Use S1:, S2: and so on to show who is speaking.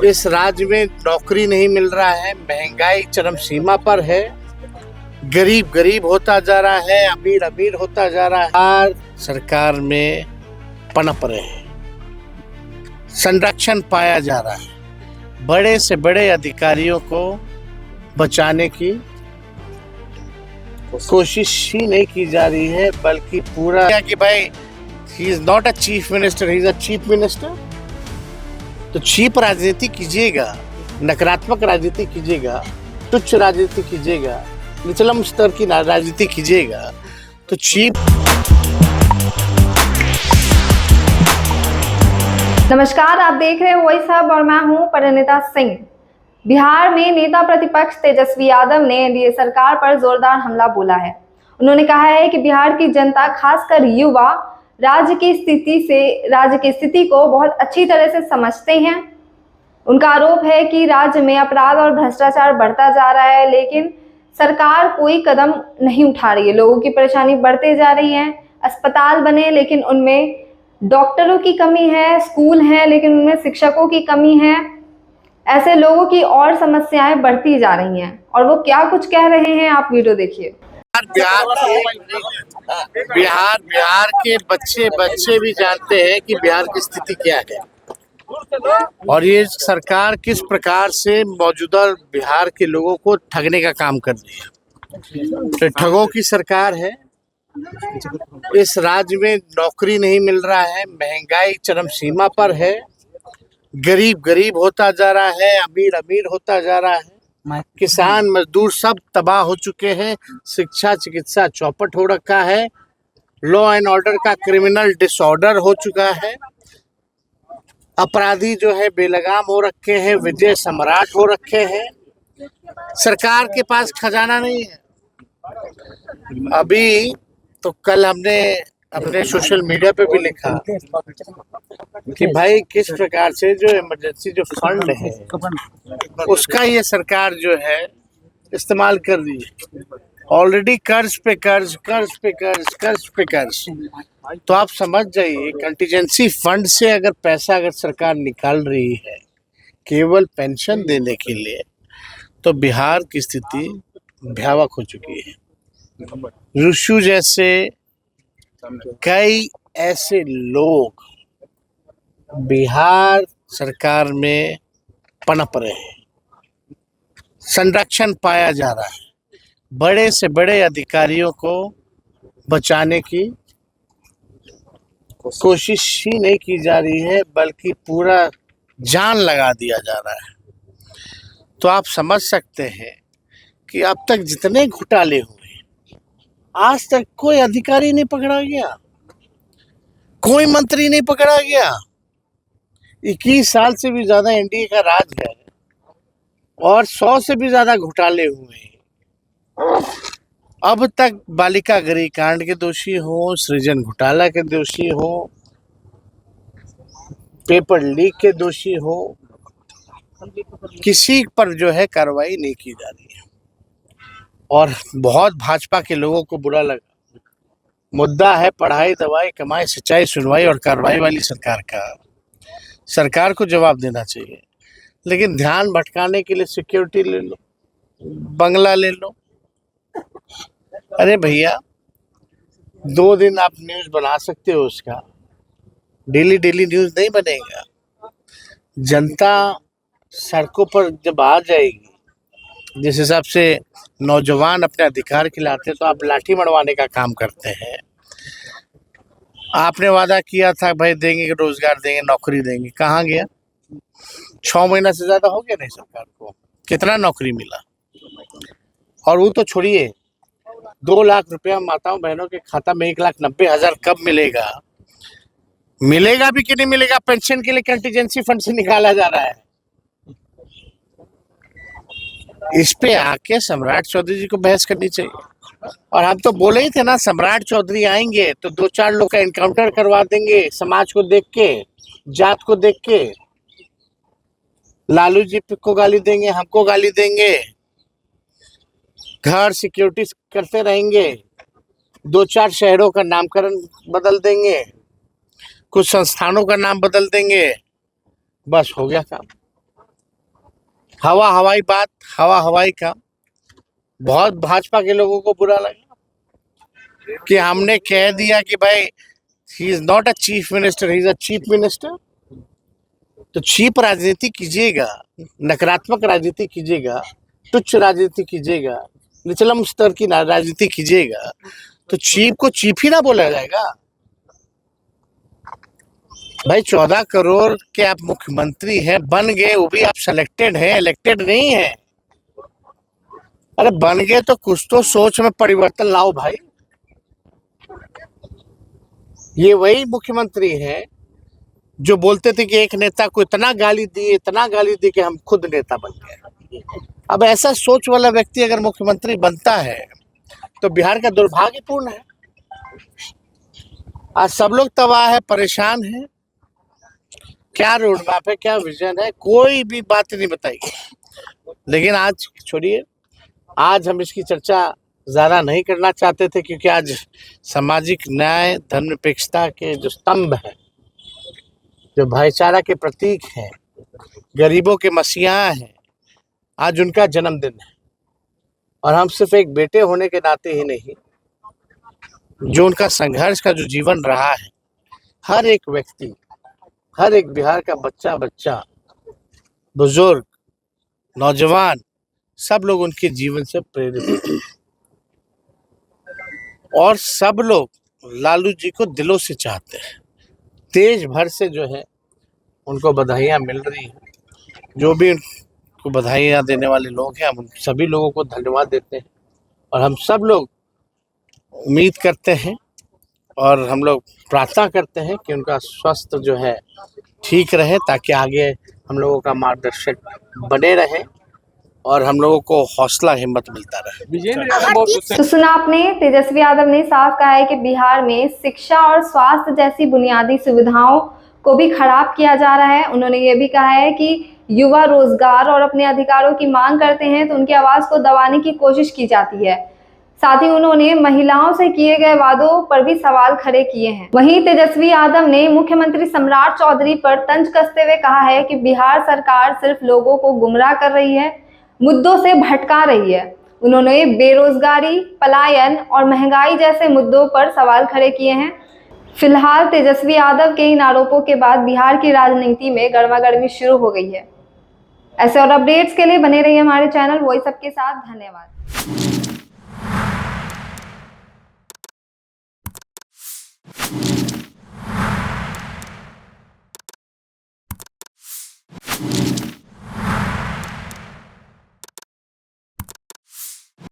S1: इस राज्य में नौकरी नहीं मिल रहा है, महंगाई चरम सीमा पर है, गरीब गरीब होता जा रहा है, अमीर अमीर होता जा रहा है। हर सरकार में पनप रहे हैं, संरक्षण पाया जा रहा है, बड़े से बड़े अधिकारियों को बचाने की कोशिश ही नहीं की जा रही है, बल्कि पूरा कि भाई he is not a chief minister, he is a chief minister. तो चीप राजनीति कीजिएगा, नकारात्मक राजनीति कीजिएगा, तुच्छ राजनीति कीजिएगा, निचलम स्तर की राजनीति कीजिएगा तो चीप।
S2: नमस्कार, आप देख रहे हैं वॉइस हब और मैं हूं परिणीता सिंह। बिहार में नेता प्रतिपक्ष तेजस्वी यादव ने एनडीए सरकार पर जोरदार हमला बोला है। उन्होंने कहा है कि बिहार की जनता, खासकर युवा, राज्य की स्थिति को बहुत अच्छी तरह से समझते हैं। उनका आरोप है कि राज्य में अपराध और भ्रष्टाचार बढ़ता जा रहा है, लेकिन सरकार कोई कदम नहीं उठा रही है। लोगों की परेशानी बढ़ते जा रही है। अस्पताल बने लेकिन उनमें डॉक्टरों की कमी है, स्कूल हैं लेकिन उनमें शिक्षकों की कमी है। ऐसे लोगों की और समस्याएं बढ़ती जा रही हैं और वो क्या कुछ कह रहे हैं, आप वीडियो देखिए।
S1: बिहार के बच्चे भी जानते हैं कि बिहार की स्थिति क्या है और ये सरकार किस प्रकार से मौजूदा बिहार के लोगों को ठगने का काम कर रही है। तो ठगों की सरकार है। इस राज्य में नौकरी नहीं मिल रहा है, महंगाई चरम सीमा पर है, गरीब गरीब होता जा रहा है, अमीर अमीर होता जा रहा है, किसान मजदूर सब तबाह हो चुके हैं, शिक्षा चिकित्सा चौपट हो रखा है, लॉ एंड ऑर्डर का क्रिमिनल डिसऑर्डर हो चुका है, अपराधी जो है बेलगाम हो रखे हैं, विजय सम्राट हो रखे हैं। सरकार के पास खजाना नहीं है। अभी तो कल हमने अपने सोशल मीडिया पे भी लिखा कि भाई किस प्रकार से जो इमरजेंसी जो फंड है उसका ये सरकार जो है इस्तेमाल कर रही है। ऑलरेडी कर्ज पे कर्ज, कर्ज पे कर्ज, कर्ज पे कर्ज। तो आप समझ जाइए, कंटीजेंसी फंड से अगर पैसा अगर सरकार निकाल रही है केवल पेंशन देने के लिए, तो बिहार की स्थिति भयावह हो चुकी है। ऋषु जैसे कई ऐसे लोग बिहार सरकार में पनप रहे हैं, संरक्षण पाया जा रहा है, बड़े से बड़े अधिकारियों को बचाने की कोशिश ही नहीं की जा रही है, बल्कि पूरा जान लगा दिया जा रहा है। तो आप समझ सकते हैं कि अब तक जितने घोटाले हुए आज तक कोई अधिकारी नहीं पकड़ा गया, कोई मंत्री नहीं पकड़ा गया। 21 साल से भी ज्यादा एनडीए का राज है और 100 से भी ज्यादा घोटाले हुए हैं। अब तक बालिका गृह कांड के दोषी हो, सृजन घोटाला के दोषी हो, पेपर लीक के दोषी हो, किसी पर जो है कार्रवाई नहीं की जा रही है। और बहुत भाजपा के लोगों को बुरा लगा। मुद्दा है पढ़ाई, दवाई, कमाई, सच्चाई, सुनवाई और कार्रवाई वाली सरकार का। सरकार को जवाब देना चाहिए, लेकिन ध्यान भटकाने के लिए सिक्योरिटी ले लो, बंगला ले लो। अरे भैया, 2 दिन आप न्यूज बना सकते हो, उसका डेली डेली न्यूज नहीं बनेगा। जनता सड़कों पर जब आ जाएगी, जिस हिसाब से नौजवान अपने अधिकार खिलाते हैं, तो आप लाठी मरवाने का काम करते हैं। आपने वादा किया था भाई देंगे, रोजगार देंगे, नौकरी देंगे, कहाँ गया? 6 महीना से ज्यादा हो गया नहीं सरकार को, कितना नौकरी मिला? और वो तो छोड़िए, 2 लाख रुपया माताओं बहनों के खाता में 1,90,000 कब मिलेगा? मिलेगा भी कि नहीं मिलेगा? पेंशन के लिए कंटीजेंसी फंड से निकाला जा रहा है। इस पे आके सम्राट चौधरी जी को बहस करनी चाहिए। और हम तो बोले ही थे ना, सम्राट चौधरी आएंगे तो 2-4 लोग का एनकाउंटर करवा देंगे, समाज को देख के, जात को देख के। लालू जी को गाली देंगे, हमको गाली देंगे, घर सिक्योरिटी करते रहेंगे, 2-4 शहरों का नामकरण बदल देंगे, कुछ संस्थानों का नाम बदल देंगे, बस हो गया काम। हवाई बात, हवाई का बहुत भाजपा के लोगों को बुरा लगा कि हमने कह दिया कि भाई he is not a chief minister, he is a chief minister. तो चीप राजनीति कीजिएगा, नकारात्मक राजनीति कीजिएगा, तुच्छ राजनीति कीजिएगा, निचलम स्तर की राजनीति कीजिएगा, तो चीफ को चीफ ही ना बोला जाएगा। भाई 14 करोड़ के आप मुख्यमंत्री हैं, बन गए, वो भी आप सिलेक्टेड हैं, इलेक्टेड नहीं है। अरे बन गए तो कुछ तो सोच में परिवर्तन लाओ भाई। ये वही मुख्यमंत्री हैं जो बोलते थे कि एक नेता को इतना गाली दी कि हम खुद नेता बन गए। अब ऐसा सोच वाला व्यक्ति अगर मुख्यमंत्री बनता है तो बिहार का दुर्भाग्यपूर्ण है। आज सब लोग तबाह है, परेशान है। क्या रोड मैप है, क्या विजन है, कोई भी बात नहीं बताई। लेकिन आज छोड़िए, आज हम इसकी चर्चा ज़्यादा नहीं करना चाहते थे, क्योंकि आज सामाजिक न्याय, धर्मनिरपेक्षता के जो स्तंभ हैं, जो भाईचारा के प्रतीक हैं, गरीबों के मसीहा हैं, आज उनका जन्मदिन है। और हम सिर्फ एक बेटे होने के नाते ही नहीं, जो उनका संघर्ष का जो जीवन रहा है, हर एक व्यक्ति, हर एक बिहार का बच्चा, बुजुर्ग, नौजवान, सब लोग उनके जीवन से प्रेरित हैं। और सब लोग लालू जी को दिलों से चाहते हैं। देश भर से जो है उनको बधाइयाँ मिल रही हैं। जो भी उनको बधाइयाँ देने वाले लोग हैं, हम उन सभी लोगों को धन्यवाद देते हैं। और हम सब लोग उम्मीद करते हैं और हम लोग प्रार्थना करते हैं कि उनका स्वास्थ्य जो है ठीक रहे, ताकि आगे हम लोगों का मार्गदर्शक बने रहे और हम लोगों को हौसला हिम्मत मिलता रहे।
S2: तो सुना आपने, तेजस्वी यादव ने साफ कहा है कि बिहार में शिक्षा और स्वास्थ्य जैसी बुनियादी सुविधाओं को भी खराब किया जा रहा है। उन्होंने ये भी कहा है कि युवा रोजगार और अपने अधिकारों की मांग करते हैं तो उनकी आवाज को दबाने की कोशिश की जाती है। साथ ही उन्होंने महिलाओं से किए गए वादों पर भी सवाल खड़े किए हैं। वहीं तेजस्वी यादव ने मुख्यमंत्री सम्राट चौधरी पर तंज कसते हुए कहा है कि बिहार सरकार सिर्फ लोगों को गुमराह कर रही है, मुद्दों से भटका रही है। उन्होंने बेरोजगारी, पलायन और महंगाई जैसे मुद्दों पर सवाल खड़े किए हैं। फिलहाल तेजस्वी यादव के इन आरोपों के बाद बिहार की राजनीति में गर्मागर्मी शुरू हो गई है। ऐसे और अपडेट्स के लिए बने रहिए हमारे चैनल वॉइस अप के साथ। धन्यवाद।